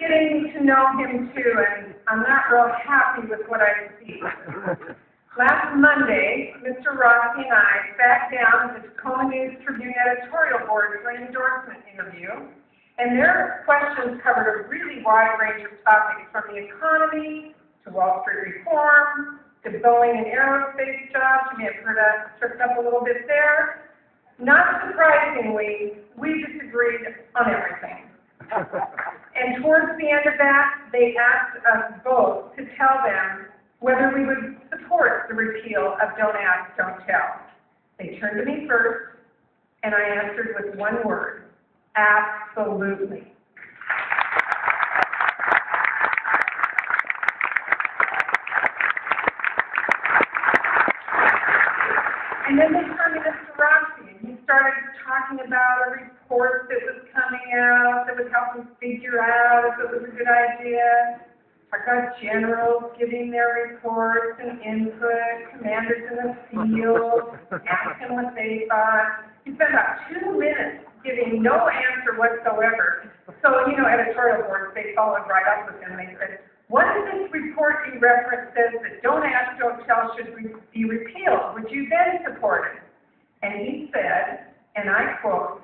getting to know him too, and I'm not real happy with what I see. Last Monday, Mr. Rossi and I sat down at the Tacoma News Tribune editorial board for an endorsement interview, and their questions covered a really wide range of topics, from the economy to Wall Street reform to Boeing and aerospace jobs. You may have heard us tripped up a little bit there. Not surprisingly, we disagreed on everything. And towards the end of that, they asked us both to tell them whether we would support the repeal of Don't Ask, Don't Tell. They turned to me first, and I answered with one word: absolutely. And then they turned to Mr. Rossi, and he started talking about a report that was coming out that would help them figure out if it was a good idea. Talked about generals giving their reports and input, commanders in the field, asking what they thought. He spent about 2 minutes giving no answer whatsoever. So, editorial boards, they followed right up with him. They said, what if this report you referenced says that Don't Ask, Don't Tell should be repealed? Would you then support it? And he said, and I quote,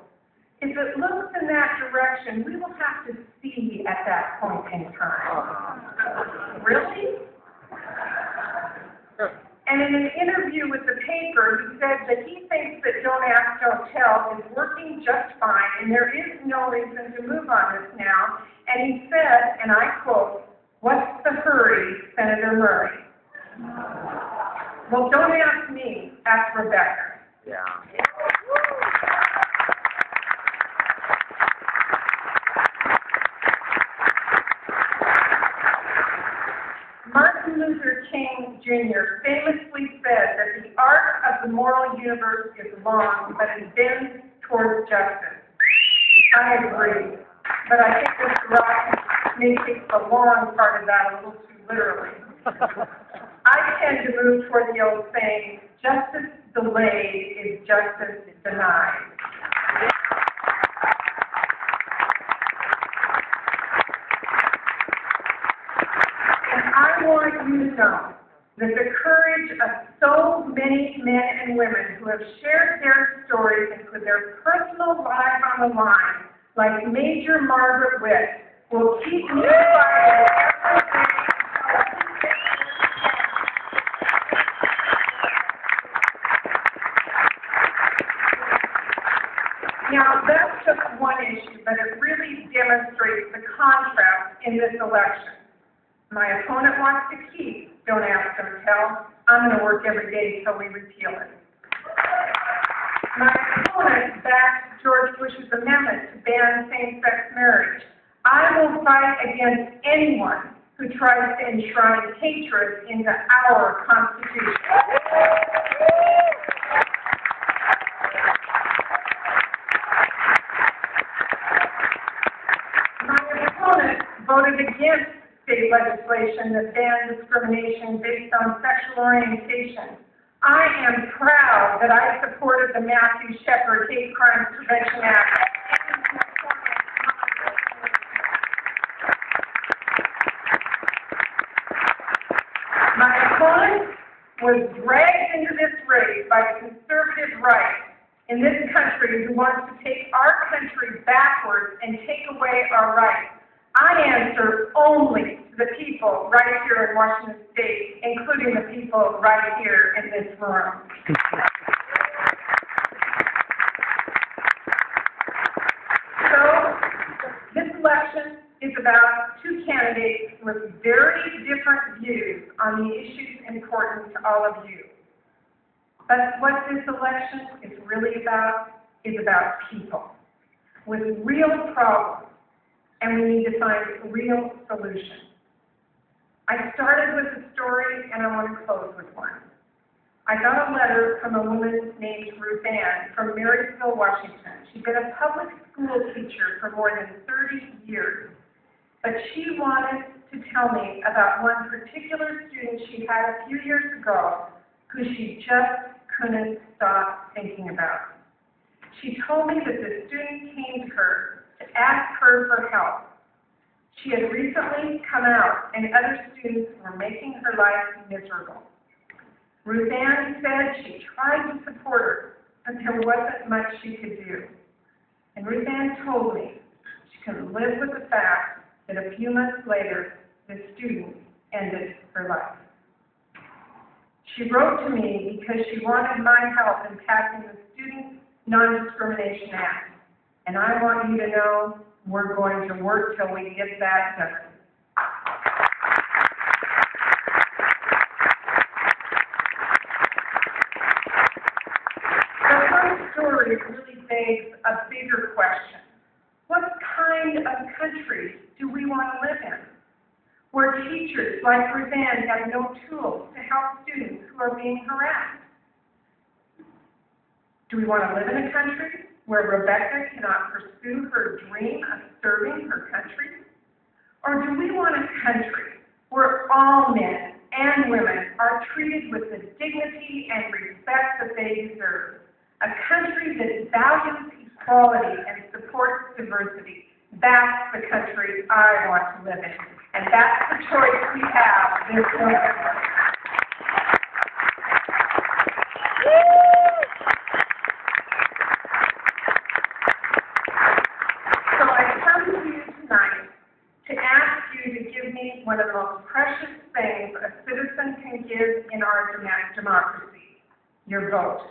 if it looks in that direction, we will have to see at that point in time. Really? And in an interview with the paper, he said that he thinks that Don't Ask, Don't Tell is working just fine, and there is no reason to move on this now. And he said, and I quote, what's the hurry, Senator Murray? Well, don't ask me, ask Rebecca. Yeah. Martin Luther King Jr. famously said that the arc of the moral universe is long, but it bends towards justice. I agree, but I think Mr. Rossi may take the long part of that a little too literally. I tend to move toward the old saying, justice delayed is justice denied. I want you to know that the courage of so many men and women who have shared their stories and put their personal lives on the line, like Major Margaret Witt, will keep me fighting every day. Now, that's just one issue, but it really demonstrates the contrast in this election. My opponent wants to keep Don't Ask, Don't Tell. I'm going to work every day until we repeal it. My opponent backed George Bush's amendment to ban same-sex marriage. I will fight against anyone who tries to enshrine hatred into our Constitution. My opponent voted against state legislation that banned discrimination based on sexual orientation. I am proud that I supported the Matthew Shepard Hate Crimes Prevention Act. My opponent was dragged into this race by the conservative right in this country who wants to take our country backwards and take away our rights. I answer only to the people right here in Washington State, including the people right here in this room. So, this election is about two candidates with very different views on the issues important to all of you. But what this election is really about is about people with real problems. And we need to find real solutions. I started with a story, and I want to close with one. I got a letter from a woman named Ruth Ann from Marysville, Washington. She'd been a public school teacher for more than 30 years, but she wanted to tell me about one particular student she had a few years ago who she just couldn't stop thinking about. She told me that the student came to her to ask her for help. She had recently come out, and other students were making her life miserable. Ruth Ann said she tried to support her, but there wasn't much she could do. And Ruth Ann told me she couldn't live with the fact that a few months later, the student ended her life. She wrote to me because she wanted my help in passing the Student Non-Discrimination Act. And I want you to know we're going to work till we get that done. But her story really begs a bigger question. What kind of country do we want to live in? Where teachers like Ruth Ann have no tools to help students who are being harassed? Do we want to live in a country where Rebecca cannot pursue her dream of serving her country? Or do we want a country where all men and women are treated with the dignity and respect that they deserve? A country that values equality and supports diversity. That's the country I want to live in. And that's the choice we have this November. So I come to you tonight to ask you to give me one of the most precious things a citizen can give in our democracy, your vote.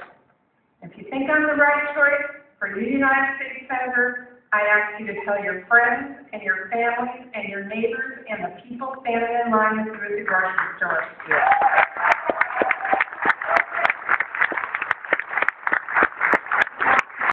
If you think I'm the right choice for you, United States Senator, I ask you to tell your friends and your families and your neighbors and the people standing in line with you at the grocery store.